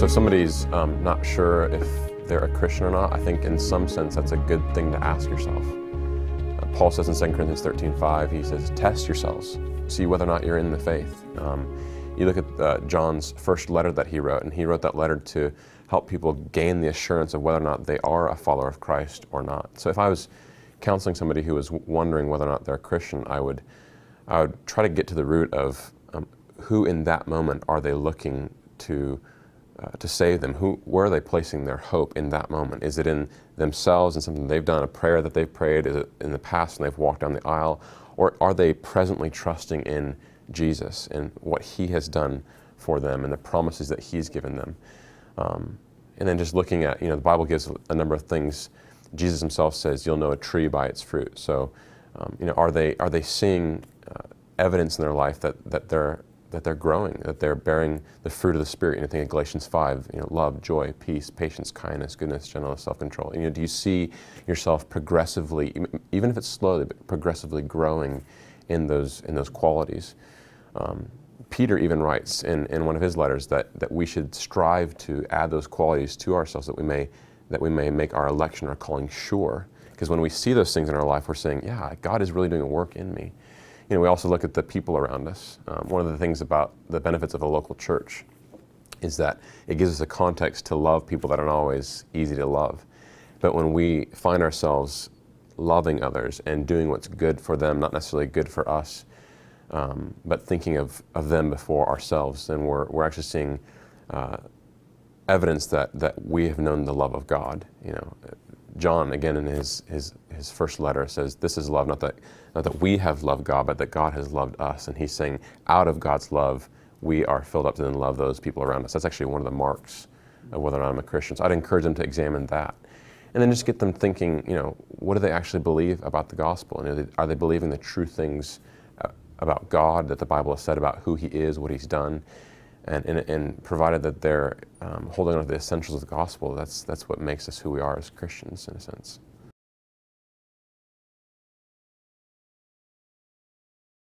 So if somebody's not sure if they're a Christian or not, I think in some sense that's a good thing to ask yourself. Paul says in 2 Corinthians 13:5, he says, test yourselves, see whether or not you're in the faith. You look at John's first letter that he wrote, and he wrote that letter to help people gain the assurance of whether or not they are a follower of Christ or not. So if I was counseling somebody who was wondering whether or not they're a Christian, I would try to get to the root of who in that moment are they looking to save them? Where are they placing their hope in that moment? Is it in themselves and something they've done, a prayer that they've prayed? Is it in the past when they've walked down the aisle? Or are they presently trusting in Jesus and what He has done for them and the promises that He's given them? And then just looking at, the Bible gives a number of things. Jesus Himself says, you'll know a tree by its fruit. So, are they seeing evidence in their life that they're growing, that they're bearing the fruit of the Spirit? Think of Galatians 5, love, joy, peace, patience, kindness, goodness, gentleness, self-control. Do you see yourself progressively, even if it's slowly, but progressively growing in those qualities? Peter even writes in one of his letters that we should strive to add those qualities to ourselves that we may make our election, our calling sure. Because when we see those things in our life, we're saying, yeah, God is really doing a work in me. We also look at the people around us. One of the things about the benefits of a local church is that it gives us a context to love people that aren't always easy to love. But when we find ourselves loving others and doing what's good for them, not necessarily good for us, but thinking of them before ourselves, then we're actually seeing evidence that we have known the love of God. John, again, in his first letter says, this is love, not that we have loved God, but that God has loved us. And he's saying, out of God's love, we are filled up to then love those people around us. That's actually one of the marks of whether or not I'm a Christian. So I'd encourage them to examine that. And then just get them thinking, what do they actually believe about the gospel? And are they believing the true things about God that the Bible has said about who He is, what He's done? And provided that they're holding on to the essentials of the gospel, that's what makes us who we are as Christians, in a sense.